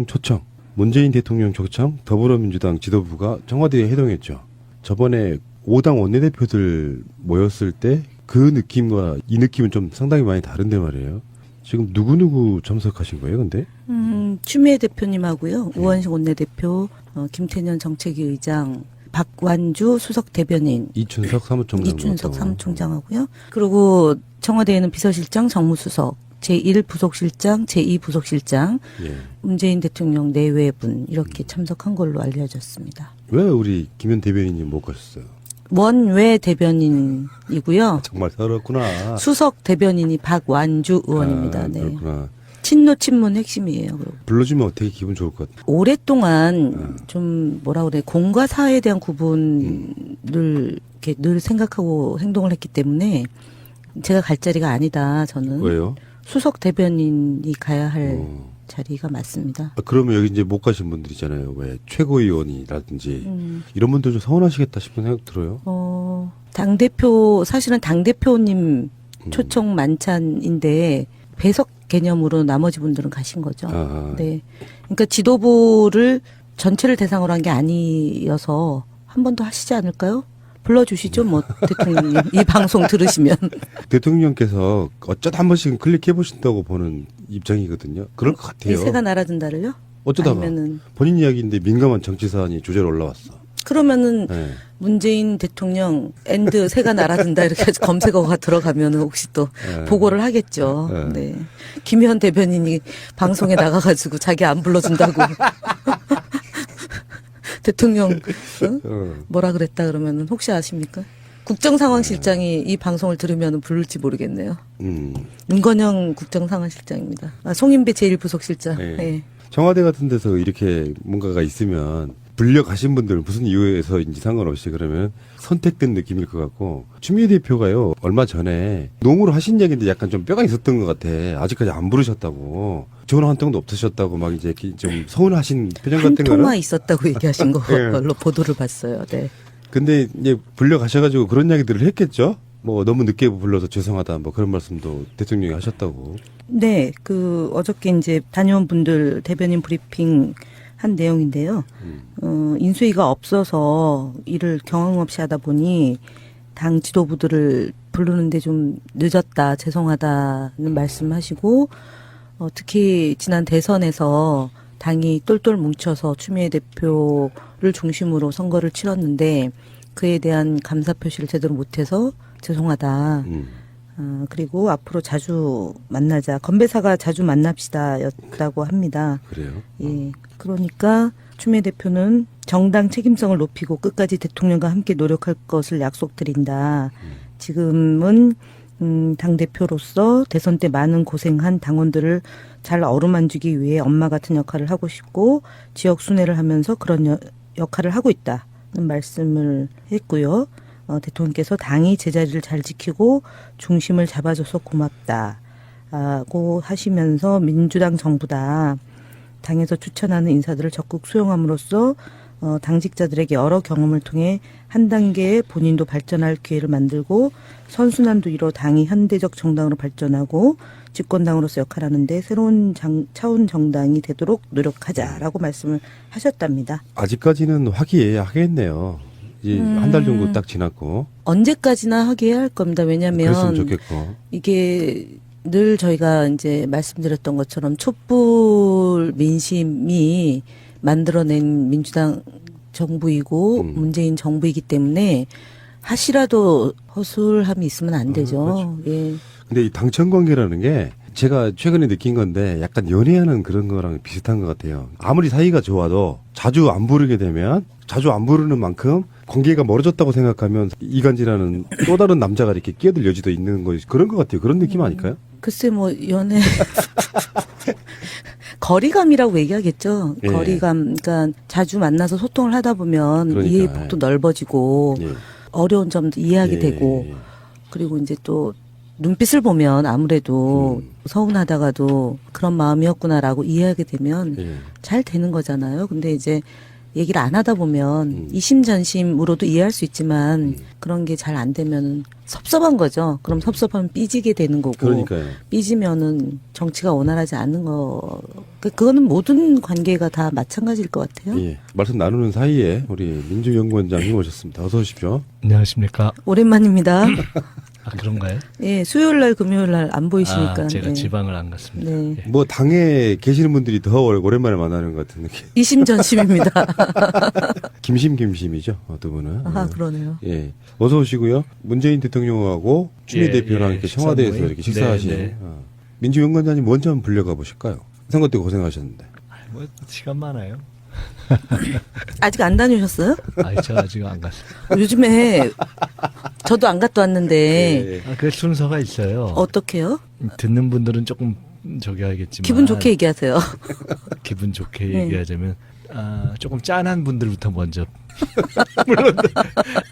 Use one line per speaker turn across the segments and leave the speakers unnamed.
초청, 문재인 대통령 초청, 더불어민주당 지도부가 청와대에 회동했죠. 저번에 5당 원내대표들 모였을 때 그 느낌과 이 느낌은 좀 상당히 많이 다른데 말이에요. 지금 누구 참석하신 거예요, 근데?
추미애 대표님하고요, 우원식 원내대표, 김태년 정책위 의장, 박완주 수석 대변인,
이춘석
사무총장하고요. 그리고 청와대에는 비서실장, 정무수석, 제1부속실장, 제2부속실장,
예.
문재인 대통령 내외분 이렇게 참석한 걸로 알려졌습니다.
왜 우리 김현 대변인님 못 가셨어요?
원외 대변인이고요.
정말 서럽구나.
수석 대변인이 박완주 의원입니다. 네.
그렇구나.
친노 친문 핵심이에요.
불러주면 되게 기분 좋을 것 같아요.
오랫동안 좀 뭐라 그래, 공과 사회에 대한 구분을 이렇게 늘 생각하고 행동을 했기 때문에 제가 갈 자리가 아니다. 저는
왜요?
수석 대변인이 가야 할 자리가 맞습니다.
그러면 여기 이제 못 가신 분들 있잖아요. 왜 최고위원이라든지 이런 분들 좀 서운하시겠다 싶은 생각 들어요.
당대표, 사실은 당대표님 초청 만찬인데 배석 개념으로 나머지 분들은 가신 거죠. 네. 그러니까 지도부를 전체를 대상으로 한 게 아니어서 한 번 더 하시지 않을까요? 불러주시죠, 뭐, 대통령님. 이 방송 들으시면.
대통령께서 어쩌다 한 번씩 클릭해 보신다고 보는 입장이거든요. 그럴 것 같아요.
이 새가 날아든다를요?
어쩌다가
아니면은
본인 이야기인데 민감한 정치 사안이 주제로 올라왔어.
그러면은
네.
문재인 대통령 앤드 새가 날아든다 이렇게 해서 검색어가 들어가면은 혹시 또
네.
보고를 하겠죠.
네.
네. 김현 대변인이 방송에 나가가지고 자기 안 불러준다고. 대통령 뭐라 그랬다 그러면은 혹시 아십니까? 국정상황실장이 이 방송을 들으면 부를지 모르겠네요. 윤건영 국정상황실장입니다. 송인배 제1부속실장.
네.
네.
청와대 같은 데서 이렇게 뭔가가 있으면 불려 가신 분들 무슨 이유에서인지 상관없이 그러면 선택된 느낌일 것 같고, 추미애 대표가요 얼마 전에 농으로 하신 얘기인데 약간 좀 뼈가 있었던 것 같아. 아직까지 안 부르셨다고, 전화 한 통도 없으셨다고 막 이제 좀 서운하신 표정
한
같은 거는.
통화 있었다고 얘기하신 걸로 보도를 봤어요. 네.
근데 이제 불려 가셔가지고 그런 이야기들을 했겠죠. 뭐 너무 늦게 불러서 죄송하다 뭐 그런 말씀도 대통령이 하셨다고.
네, 어저께 이제 다녀온 분들 대변인 브리핑 한 내용인데요. 인수위가 없어서 일을 경황 없이 하다 보니 당 지도부들을 부르는데 좀 늦었다, 죄송하다는 말씀하시고, 특히 지난 대선에서 당이 똘똘 뭉쳐서 추미애 대표를 중심으로 선거를 치렀는데 그에 대한 감사 표시를 제대로 못해서 죄송하다. 그리고 앞으로 자주 만나자. 건배사가 자주 만납시다였다고 합니다.
그래요?
예. 그러니까 추미애 대표는 정당 책임성을 높이고 끝까지 대통령과 함께 노력할 것을 약속드린다. 지금은 당대표로서 대선 때 많은 고생한 당원들을 잘 어루만지기 위해 엄마 같은 역할을 하고 싶고 지역 순회를 하면서 그런 역할을 하고 있다는 말씀을 했고요. 대통령께서 당이 제자리를 잘 지키고 중심을 잡아줘서 고맙다고 하시면서 민주당 정부다. 당에서 추천하는 인사들을 적극 수용함으로써 당직자들에게 여러 경험을 통해 한 단계 본인도 발전할 기회를 만들고 선순환도 이뤄 당이 현대적 정당으로 발전하고 집권당으로서 역할하는데 새로운 차원 정당이 되도록 노력하자라고 말씀을 하셨답니다.
아직까지는 화기애애하겠네요. 한 달 정도 딱 지났고.
언제까지나 하게 할 겁니다. 왜냐하면
그랬으면 좋겠고.
이게 늘 저희가 이제 말씀드렸던 것처럼 촛불 민심이 만들어낸 민주당 정부이고 문재인 정부이기 때문에 하시라도 허술함이 있으면 안 되죠.
그렇죠.
예.
근데 이 당청 관계라는 게 제가 최근에 느낀 건데 약간 연애하는 그런 거랑 비슷한 것 같아요. 아무리 사이가 좋아도 자주 안 부르게 되면, 자주 안 부르는 만큼 관계가 멀어졌다고 생각하면 이간질하는 또 다른 남자가 이렇게 끼어들 여지도 있는 거, 그런 것 같아요. 그런 느낌 아닐까요?
글쎄 뭐 연애 거리감이라고 얘기하겠죠.
예.
거리감. 그러니까 자주 만나서 소통을 하다 보면
그러니까.
이해 폭도 넓어지고
예.
어려운 점도 이해하게
예.
되고, 그리고 이제 또 눈빛을 보면 아무래도 서운하다가도 그런 마음이었구나라고 이해하게 되면
예.
잘 되는 거잖아요. 근데 이제 얘기를 안 하다 보면 이심전심으로도 이해할 수 있지만 그런 게 잘 안 되면 섭섭한 거죠. 그럼 섭섭하면 삐지게 되는 거고.
그러니까요.
삐지면은 정치가 원활하지 않는 거. 그거는 모든 관계가 다 마찬가지일 것 같아요.
예. 말씀 나누는 사이에 우리 민주연구원장님 오셨습니다. 어서 오십시오.
안녕하십니까.
오랜만입니다.
아, 그런가요?
예, 수요일 날, 금요일 날 안 보이시니까.
아, 제가
네.
지방을 안 갔습니다.
네.
예.
뭐 당에 계시는 분들이 더 오랜만에 만나는 것 같은 느낌.
이심전심입니다.
김심이죠. 두 분은.
아, 그러네요.
예. 어서 오시고요. 문재인 대통령하고 추미애
예,
대표랑
예,
이렇게
식사
청와대에서
모임?
이렇게 식사하신
네, 네.
민주연구원장님 먼저 한번 불려가 보실까요? 선거 때 고생하셨는데.
뭐 시간 많아요.
아직 안 다녀오셨어요?
아니, 저 아직 안 갔어요.
요즘에 저도 안 갔다 왔는데
예.
아, 그 순서가 있어요.
어떻게요?
듣는 분들은 조금 저기 하겠지만
기분 좋게 얘기하세요.
기분 좋게
네.
얘기하자면 조금 짠한 분들부터 먼저 물론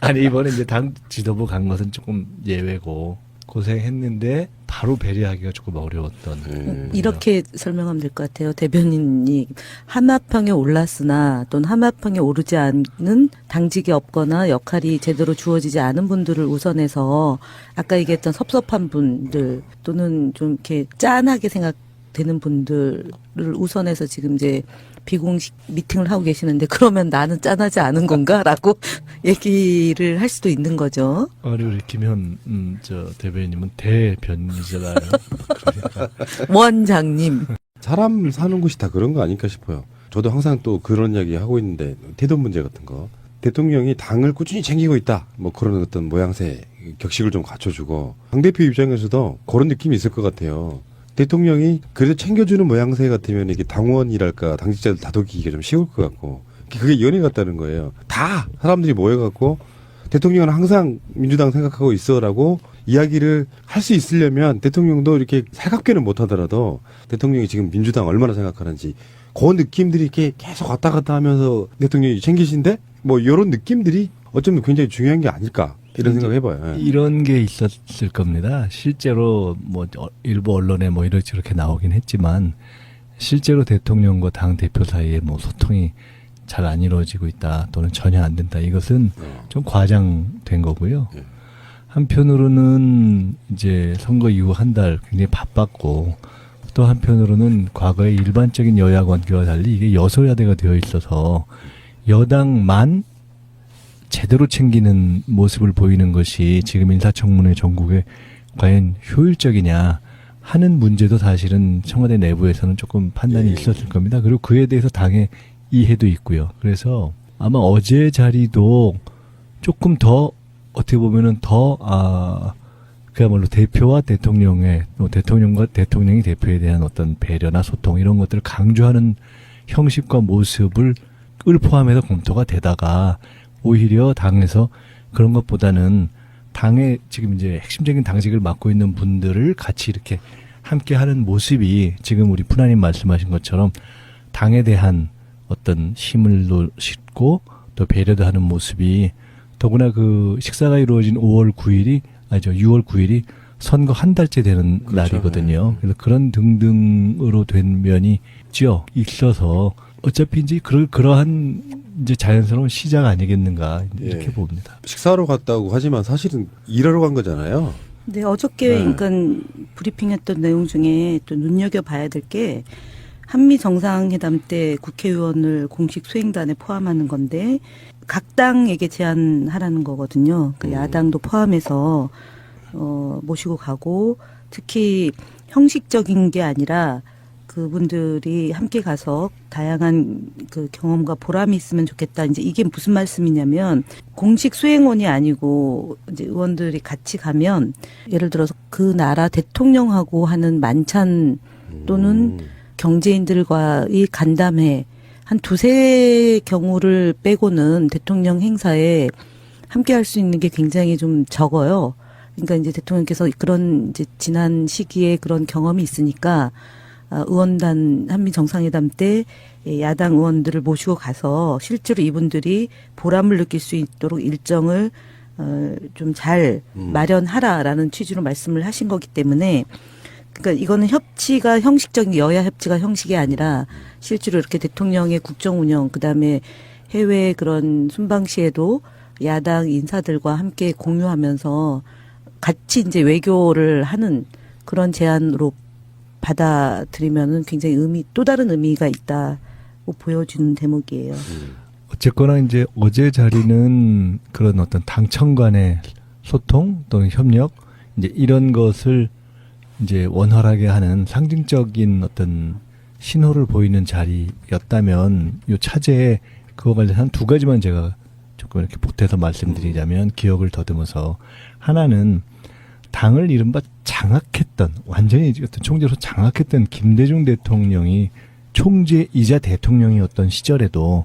아니 이번에 이제 당 지도부 간 것은 조금 예외고 고생했는데 바로 배려하기가 조금 어려웠던
이렇게 설명하면 될 것 같아요. 대변인이 하마평에 올랐으나 또는 하마평에 오르지 않는 당직이 없거나 역할이 제대로 주어지지 않은 분들을 우선해서 아까 얘기했던 섭섭한 분들 또는 좀 이렇게 짠하게 생각되는 분들을 우선해서 지금 이제 비공식 미팅을 하고 계시는데 그러면 나는 짠하지 않은 건가라고 얘기를 할 수도 있는 거죠.
우리 김현 저 대변인님은 대변이잖아요. 그러니까
원장님.
사람 사는 곳이 다 그런 거 아닐까 싶어요. 저도 항상 또 그런 이야기 하고 있는데 태도 문제 같은 거. 대통령이 당을 꾸준히 챙기고 있다. 뭐 그런 어떤 모양새, 격식을 좀 갖춰주고 당대표 입장에서도 그런 느낌이 있을 것 같아요. 대통령이 그래도 챙겨주는 모양새 같으면 이게 당원이랄까 당직자들 다독이기가 좀 쉬울 것 같고 그게 연애 같다는 거예요. 다 사람들이 모여갖고 대통령은 항상 민주당 생각하고 있어라고 이야기를 할 수 있으려면 대통령도 이렇게 살갑게는 못하더라도 대통령이 지금 민주당 얼마나 생각하는지 그 느낌들이 이렇게 계속 왔다 갔다 하면서 대통령이 챙기신데 뭐 이런 느낌들이 어쩌면 굉장히 중요한 게 아닐까 이런 생각 해봐요. 예.
이런 게 있었을 겁니다. 실제로 뭐 일부 언론에 뭐 이렇게 나오긴 했지만 실제로 대통령과 당 대표 사이에 뭐 소통이 잘 안 이루어지고 있다 또는 전혀 안 된다. 이것은 좀 과장된 거고요.
예.
한편으로는 이제 선거 이후 한 달 굉장히 바빴고 또 한편으로는 과거의 일반적인 여야 관계와 달리 이게 여소야대가 되어 있어서 여당만 제대로 챙기는 모습을 보이는 것이 지금 인사청문회 전국에 과연 효율적이냐 하는 문제도 사실은 청와대 내부에서는 조금 판단이 있었을 겁니다. 그리고 그에 대해서 당의 이해도 있고요. 그래서 아마 어제 자리도 조금 더 어떻게 보면은 더 그야말로 대표와 대통령의 또 대통령과 대통령이 대표에 대한 어떤 배려나 소통 이런 것들을 강조하는 형식과 모습을 포함해서 검토가 되다가 오히려 당에서 그런 것보다는 당의 지금 이제 핵심적인 당직을 맡고 있는 분들을 같이 이렇게 함께 하는 모습이 지금 우리 푸나님 말씀하신 것처럼 당에 대한 어떤 힘을 싣고 또 배려도 하는 모습이 더구나 그 식사가 이루어진 6월 9일이 선거 한 달째 되는
그렇죠.
날이거든요. 그래서 그런 등등으로 된 면이 있어서 어차피 이제 그러한 이제 자연스러운 시작 아니겠는가 이렇게
예.
봅니다.
식사하러 갔다고 하지만 사실은 일하러 간 거잖아요.
네, 어저께
네.
그러니까 브리핑했던 내용 중에 또 눈여겨봐야 될 게 한미 정상회담 때 국회의원을 공식 수행단에 포함하는 건데 각 당에게 제안하라는 거거든요. 그 야당도 포함해서 모시고 가고 특히 형식적인 게 아니라 그분들이 함께 가서 다양한 그 경험과 보람이 있으면 좋겠다. 이제 이게 무슨 말씀이냐면 공식 수행원이 아니고 이제 의원들이 같이 가면 예를 들어서 그 나라 대통령하고 하는 만찬 또는 경제인들과의 간담회 한 두세 경우를 빼고는 대통령 행사에 함께 할 수 있는 게 굉장히 좀 적어요. 그러니까 이제 대통령께서 그런 이제 지난 시기에 그런 경험이 있으니까 의원단 한미 정상회담 때 야당 의원들을 모시고 가서 실제로 이분들이 보람을 느낄 수 있도록 일정을 좀 잘 마련하라라는 취지로 말씀을 하신 거기 때문에 그러니까 이거는 협치가 형식적인 여야 협치가 형식이 아니라 실제로 이렇게 대통령의 국정 운영 그다음에 해외 그런 순방 시에도 야당 인사들과 함께 공유하면서 같이 이제 외교를 하는 그런 제안으로 받아들이면은 굉장히 또 다른 의미가 있다고 보여주는 대목이에요.
어쨌거나 이제 어제 자리는 그런 어떤 당청 간의 소통 또는 협력 이제 이런 것을 이제 원활하게 하는 상징적인 어떤 신호를 보이는 자리였다면 요 차제에 그거 관련한 두 가지만 제가 조금 이렇게 보태서 말씀드리자면 기억을 더듬어서 하나는 당을 이른바 장악했던 완전히 어떤 총재로 장악했던 김대중 대통령이 총재이자 대통령이었던 시절에도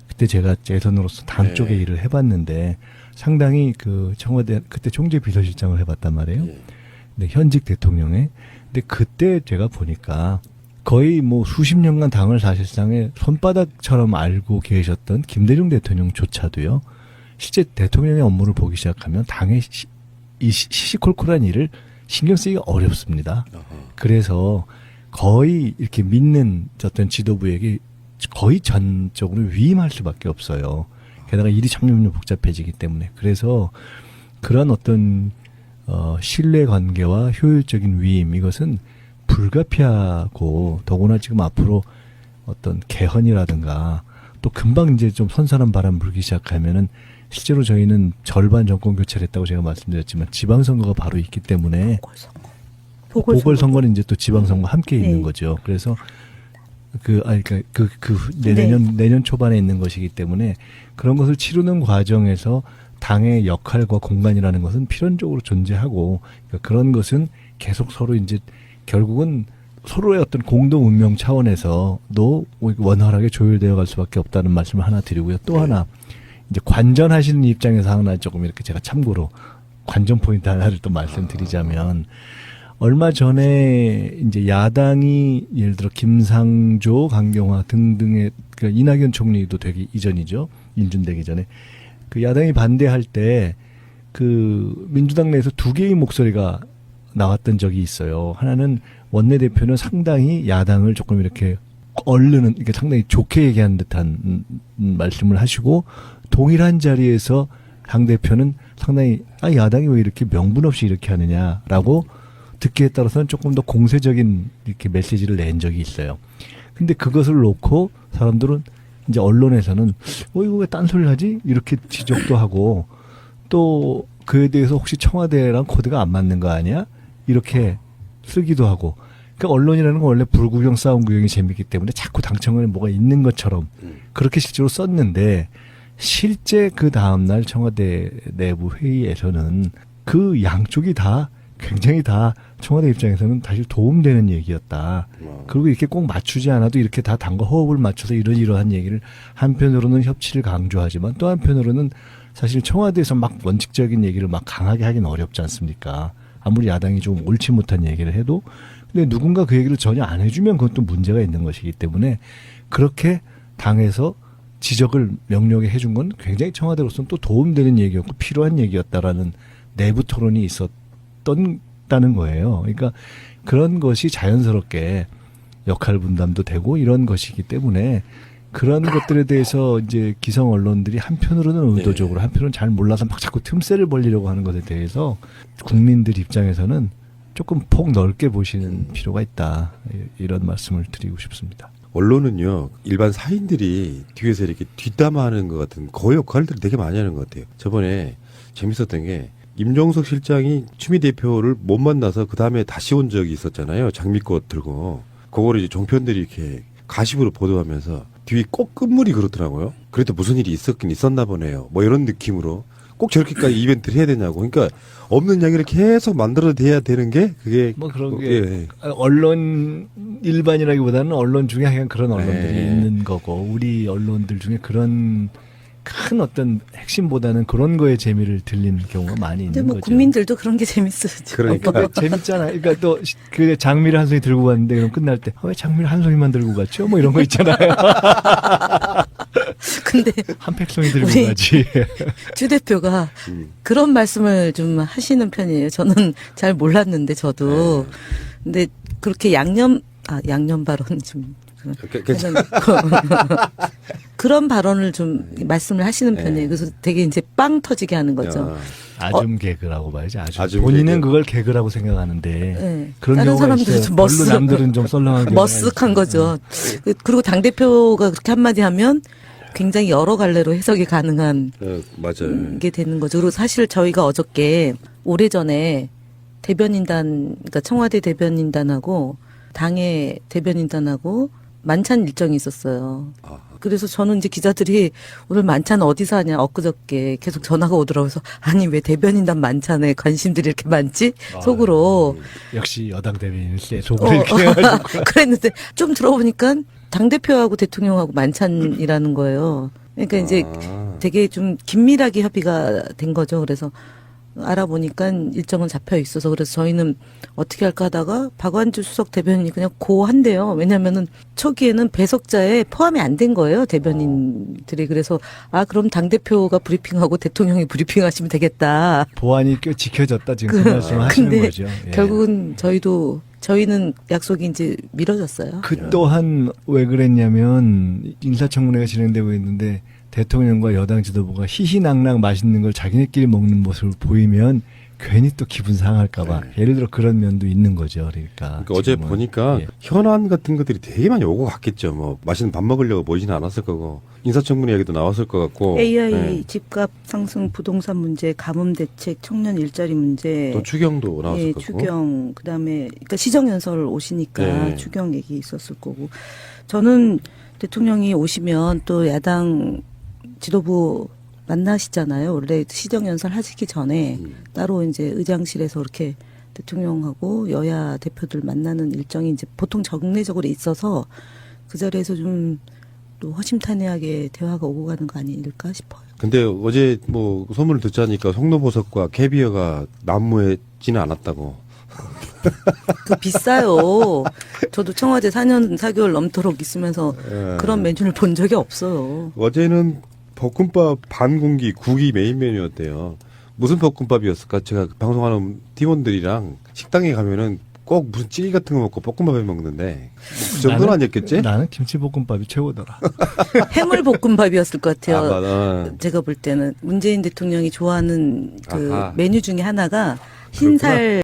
그때 제가 재선으로서 당
네.
쪽에 일을 해봤는데 상당히 그 청와대 그때 총재 비서실장을 해봤단 말이에요. 근데 현직 대통령의 근데 그때 제가 보니까 거의 뭐 수십 년간 당을 사실상의 손바닥처럼 알고 계셨던 김대중 대통령조차도요. 실제 대통령의 업무를 보기 시작하면 당의 이 시시콜콜한 일을 신경 쓰기가 어렵습니다. 그래서 거의 이렇게 믿는 어떤 지도부에게 거의 전적으로 위임할 수밖에 없어요. 게다가 일이 점점 복잡해지기 때문에. 그래서 그런 어떤 신뢰 관계와 효율적인 위임 이것은 불가피하고 더구나 지금 앞으로 어떤 개헌이라든가 또 금방 이제 좀 선선한 바람 불기 시작하면은 실제로 저희는 절반 정권 교체를 했다고 제가 말씀드렸지만 지방선거가 바로 있기 때문에 보궐선거는 이제 또 지방선거와 함께 있는 거죠. 그래서 내년 초반에 있는 것이기 때문에 그런 것을 치르는 과정에서 당의 역할과 공간이라는 것은 필연적으로 존재하고 그러니까 그런 것은 계속 서로 이제 결국은 서로의 어떤 공동 운명 차원에서도 원활하게 조율되어 갈 수밖에 없다는 말씀을 하나 드리고요. 또 하나 이제 관전하시는 입장에서 하나 조금 이렇게 제가 참고로 관전 포인트 하나를 또 말씀드리자면 얼마 전에 이제 야당이 예를 들어 김상조, 강경화 등등의 그 이낙연 총리도 되기 이전이죠. 인준되기 전에 그 야당이 반대할 때 그 민주당 내에서 두 개의 목소리가 나왔던 적이 있어요. 하나는 원내대표는 상당히 야당을 조금 이렇게 얼르는, 이게 상당히 좋게 얘기하는 듯한 말씀을 하시고, 동일한 자리에서 당대표는 상당히, 야당이 왜 이렇게 명분 없이 이렇게 하느냐라고 듣기에 따라서는 조금 더 공세적인 이렇게 메시지를 낸 적이 있어요. 근데 그것을 놓고 사람들은 이제 언론에서는, 이거 왜 딴소리를 하지? 이렇게 지적도 하고, 또 그에 대해서 혹시 청와대랑 코드가 안 맞는 거 아니야? 이렇게 쓰기도 하고. 그러니까 언론이라는 건 원래 불구경 싸움 구경이 재밌기 때문에 자꾸 당청에 뭐가 있는 것처럼 그렇게 실제로 썼는데 실제 그 다음날 청와대 내부 회의에서는 그 양쪽이 다 굉장히 다 청와대 입장에서는 사실 도움되는 얘기였다. 그리고 이렇게 꼭 맞추지 않아도 이렇게 다 당과 호흡을 맞춰서 이러한 얘기를 한편으로는 협치를 강조하지만 또 한편으로는 사실 청와대에서 막 원칙적인 얘기를 막 강하게 하긴 어렵지 않습니까? 아무리 야당이 좀 옳지 못한 얘기를 해도 근데 누군가 그 얘기를 전혀 안 해주면 그건 또 문제가 있는 것이기 때문에 그렇게 당에서 지적을 명료하게 해준 건 굉장히 청와대로서는 또 도움되는 얘기였고 필요한 얘기였다라는 내부 토론이 있었다는 거예요. 그러니까 그런 것이 자연스럽게 역할 분담도 되고 이런 것이기 때문에 그런 것들에 대해서 이제 기성 언론들이 한편으로는 의도적으로 한편으로는 잘 몰라서 막 자꾸 틈새를 벌리려고 하는 것에 대해서 국민들 입장에서는 조금 폭 넓게 보시는 필요가 있다. 이런 말씀을 드리고 싶습니다.
언론은요, 일반 사인들이 뒤에서 이렇게 뒷담화하는 것 같은 그 역할들을 되게 많이 하는 것 같아요. 저번에 재밌었던 게 임종석 실장이 추미애 대표를 못 만나서 그 다음에 다시 온 적이 있었잖아요. 장미꽃 들고. 그거를 이제 종편들이 이렇게 가십으로 보도하면서 뒤에 꼭 끝물이 그렇더라고요. 그래도 무슨 일이 있었긴 있었나 보네요. 뭐 이런 느낌으로 꼭 저렇게까지 이벤트를 해야 되냐고. 그러니까 없는 이야기를 계속 만들어내야 되는 게 그게
뭐 그런 게 언론 일반이라기보다는 언론 중에 하여간 그런 언론들이 있는 거고 우리 언론들 중에 그런 큰 어떤 핵심보다는 그런 거에 재미를 들리는 경우가 많이
근데
있는
뭐
거죠.
국민들도 그런 게 재밌어요.
그러니까
재밌잖아요. 그러니까 또 그 장미를 한 송이 들고 갔는데 그럼 끝날 때 왜 장미를 한 송이만 들고 갔죠? 뭐 이런 거 있잖아요.
근데
한 팩송이 들고
우리
가지.
주 대표가 그런 말씀을 좀 하시는 편이에요. 저는 잘 몰랐는데 저도. 근데 그렇게 양념 발언 좀.
괜찮아요.
그런 발언을 좀 말씀을 하시는 편이에요. 그래서 되게 이제 빵 터지게 하는 거죠.
야,
아줌 개그라고 봐야지.
아줌
본인은
개그.
그걸 개그라고 생각하는데
네.
그런
다른
경우가
사람들은
있어요.
좀
별로 남들은 좀 썰렁한 경우가
머쓱한
있어요.
거죠. 그리고 당대표가 그렇게 한마디 하면 굉장히 여러 갈래로 해석이 가능한
맞아요.
게 되는 거죠. 그리고 사실 저희가 어저께 오래전에 대변인단, 그러니까 청와대 대변인단하고 당의 대변인단하고 만찬 일정이 있었어요.
아.
그래서 저는 이제 기자들이 오늘 만찬 어디서 하냐 엊그저께 계속 전화가 오더라고요. 그래서 아니 왜 대변인단 만찬에 관심들이 이렇게 많지? 속으로.
역시 여당 대변인일세 속으로 이렇게 해가지고
그랬는데 좀 들어보니까 당대표하고 대통령하고 만찬이라는 거예요. 그러니까 이제 되게 좀 긴밀하게 협의가 된 거죠. 그래서 알아보니까 일정은 잡혀 있어서 그래서 저희는 어떻게 할까 하다가 박완주 수석 대변인이 그냥 고한대요. 왜냐면은 초기에는 배석자에 포함이 안 된 거예요. 대변인들이. 그래서 그럼 당대표가 브리핑하고 대통령이 브리핑하시면 되겠다.
보안이 꽤 지켜졌다 지금 그 말씀을 하시는
근데
거죠. 예.
결국은 저희는 약속이 이제 미뤄졌어요.
그 또한 왜 그랬냐면 인사청문회가 진행되고 있는데 대통령과 여당 지도부가 희희낙낙 맛있는 걸 자기네끼리 먹는 모습을 보이면 괜히 또 기분 상할까봐 예를 들어 그런 면도 있는 거죠. 그러니까
어제
지금은.
보니까
예.
현안 같은 것들이 되게 많이 오고 갔겠죠. 뭐 맛있는 밥 먹으려고 모이지는 않았을 거고 인사청문회 얘기도 나왔을 것 같고
AI
예.
집값 상승, 부동산 문제, 가뭄 대책, 청년 일자리 문제,
또 추경도 나왔을
예,
거고
추경, 그다음에 그러니까 시정연설 오시니까
네.
추경 얘기 있었을 거고. 저는 대통령이 오시면 또 야당 지도부 만나시잖아요. 원래 시정연설 하시기 전에 따로 이제 의장실에서 이렇게 대통령하고 여야 대표들 만나는 일정이 이제 보통 정례적으로 있어서 그 자리에서 좀 또 허심탄회하게 대화가 오고 가는 거 아닐까 싶어요.
근데 어제 뭐 소문을 듣자니까 송로보석과 캐비어가 난무했지는 않았다고.
그 비싸요. 저도 청와대 4년 4개월 넘도록 있으면서
예.
그런 메뉴를 본 적이 없어요.
어제는 볶음밥 반 공기 국이 메인 메뉴였대요. 무슨 볶음밥이었을까? 제가 방송하는 팀원들이랑 식당에 가면은 꼭 무슨 찌개 같은 거 먹고 볶음밥을 먹는데 그 정도는 아니었겠지?
나는 김치볶음밥이 최고더라.
해물볶음밥이었을 것 같아요.
맞아.
제가 볼 때는 문재인 대통령이 좋아하는 그
아하.
메뉴 중에 하나가 흰살